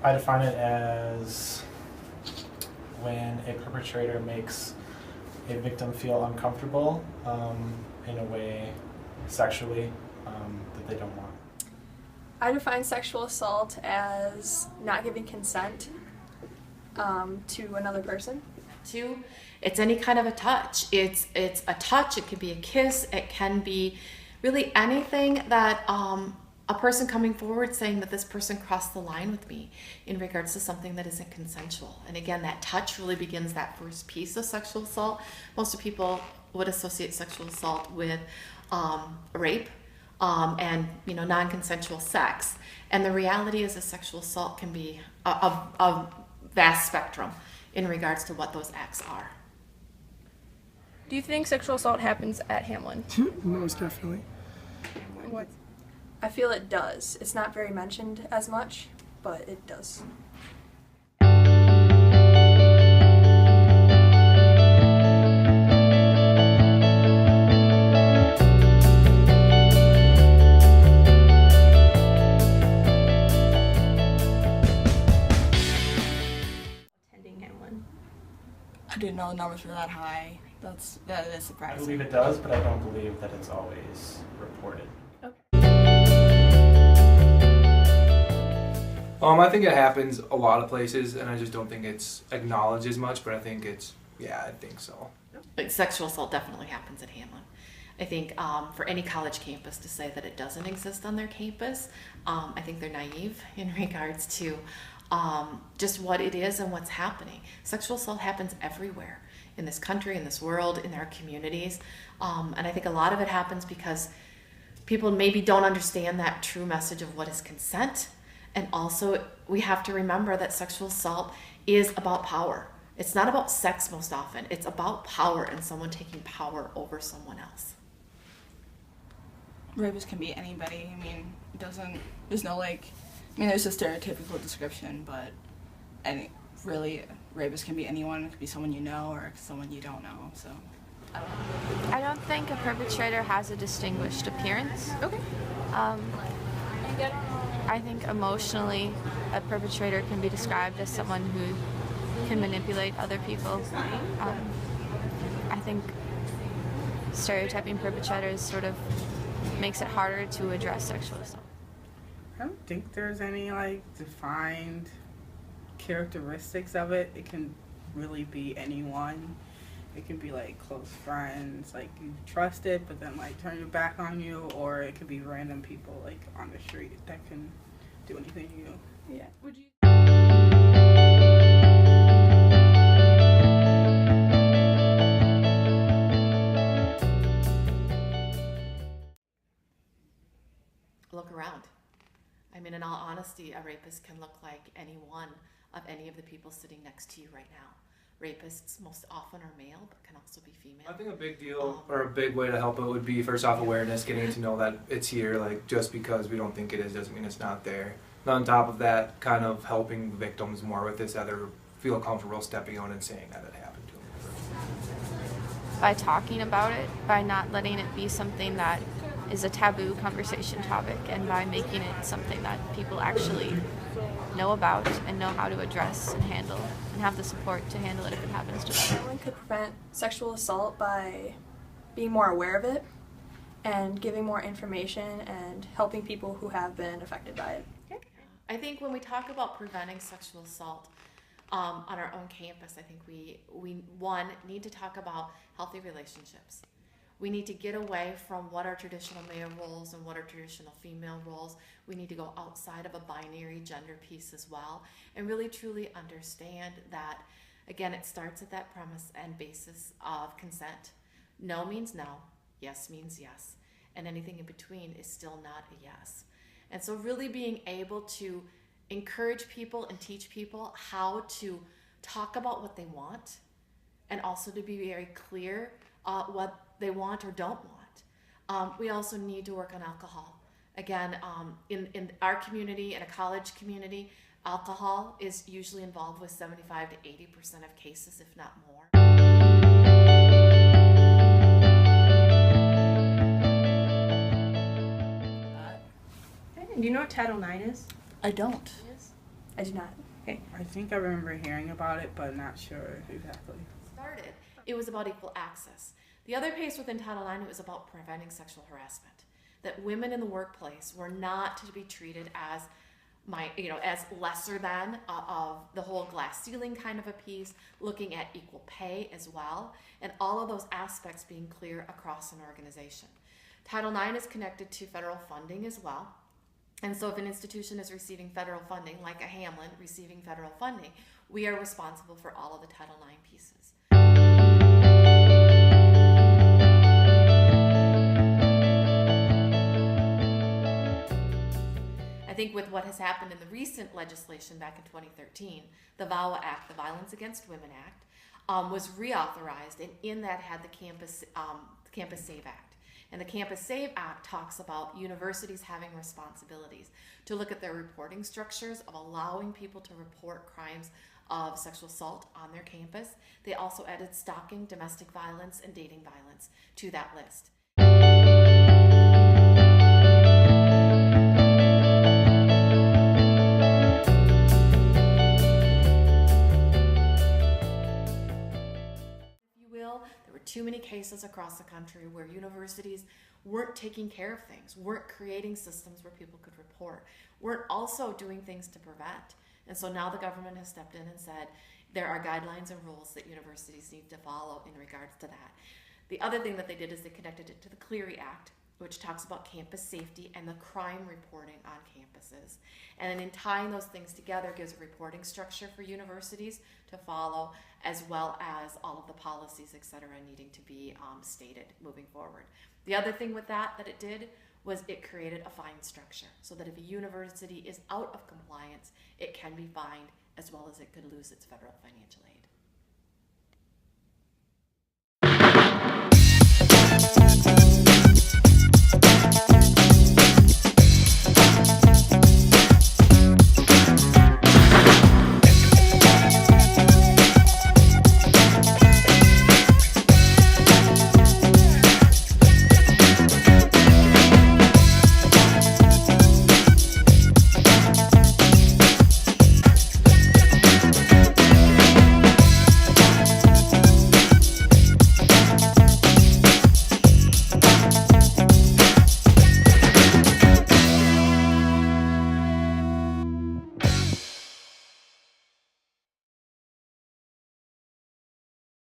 I define it as when a perpetrator makes a victim feel uncomfortable in a way sexually that they don't want. I define sexual assault as not giving consent to another person. It's any kind of a touch. It's a touch. It can be a kiss. It can be really anything that a person coming forward saying that this person crossed the line with me in regards to something that isn't consensual. And again, that touch really begins that first piece of sexual assault. Most of people would associate sexual assault with rape and non-consensual sex. And the reality is that sexual assault can be a vast spectrum in regards to what those acts are. Do you think sexual assault happens at Hamline? Most definitely. What? I feel it does. It's not very mentioned as much, but it does. Attending Hamline. I didn't know the numbers were that high. That is I surprising. believe it does, but I don't believe that it's always reported. I think it happens a lot of places, and I just don't think it's acknowledged as much, but I think I think so. Sexual assault definitely happens at Hamline. I think for any college campus to say that it doesn't exist on their campus, I think they're naive in regards to just what it is and what's happening. Sexual assault happens everywhere in this country, in this world, in our communities. And I think a lot of it happens because people maybe don't understand that true message of what is consent. And also, we have to remember that sexual assault is about power. It's not about sex most often. It's about power and someone taking power over someone else. Rapist can be anybody. I mean, there's no there's a stereotypical description, but rapist can be anyone. It could be someone you know or someone you don't know, so I don't know. I don't think a perpetrator has a distinguished appearance. Okay. I think emotionally, a perpetrator can be described as someone who can manipulate other people. I think stereotyping perpetrators sort of makes it harder to address sexual assault. I don't think there's any defined characteristics of it. It can really be anyone. It can be close friends, you trust it, but then turn your back on you, or it could be random people on the street that can do anything to you. Yeah. Would you? Look around. I mean, in all honesty, a rapist can look like any one of any of the people sitting next to you right now. Rapists most often are male, but can also be female. I think a big deal or a big way to help it would be first off awareness, getting to know that it's here. Just because we don't think it is doesn't mean it's not there. And on top of that, kind of helping victims more with this, either feel comfortable stepping out and saying that it happened to them. By talking about it, by not letting it be something that is a taboo conversation topic, and by making it something that people actually know about and know how to address and handle and have the support to handle it if it happens to them. Everyone could prevent sexual assault by being more aware of it and giving more information and helping people who have been affected by it. I think when we talk about preventing sexual assault on our own campus, I think we need to talk about healthy relationships. We need to get away from what are traditional male roles and what are traditional female roles. We need to go outside of a binary gender piece as well and really truly understand that, again, it starts at that premise and basis of consent. No means no, yes means yes, and anything in between is still not a yes. And so really being able to encourage people and teach people how to talk about what they want and also to be very clear what they want or don't want. We also need to work on alcohol. Again, in our community, in a college community, alcohol is usually involved with 75 to 80% of cases, if not more. Do you know what Title IX is? I don't. I do not. I think I remember hearing about it, but not sure exactly. Started, it was about equal access. The other piece within Title IX, it was about preventing sexual harassment. That women in the workplace were not to be treated as as lesser than of the whole glass ceiling kind of a piece, looking at equal pay as well, and all of those aspects being clear across an organization. Title IX is connected to federal funding as well. And so if an institution is receiving federal funding, like a Hamline receiving federal funding, we are responsible for all of the Title IX pieces. I think with what has happened in the recent legislation back in 2013, the VAWA Act, the Violence Against Women Act, was reauthorized, and in that had the Campus Save Act. And the Campus Save Act talks about universities having responsibilities to look at their reporting structures of allowing people to report crimes of sexual assault on their campus. They also added stalking, domestic violence, and dating violence to that list. There were too many cases across the country where universities weren't taking care of things, weren't creating systems where people could report, weren't also doing things to prevent. And so now the government has stepped in and said there are guidelines and rules that universities need to follow in regards to that. The other thing that they did is they connected it to the Clery Act, which talks about campus safety and the crime reporting on campuses. And in tying those things together gives a reporting structure for universities to follow, as well as all of the policies, et cetera, needing to be stated moving forward. The other thing with that it did was it created a fine structure so that if a university is out of compliance, it can be fined as well as it could lose its federal financial aid.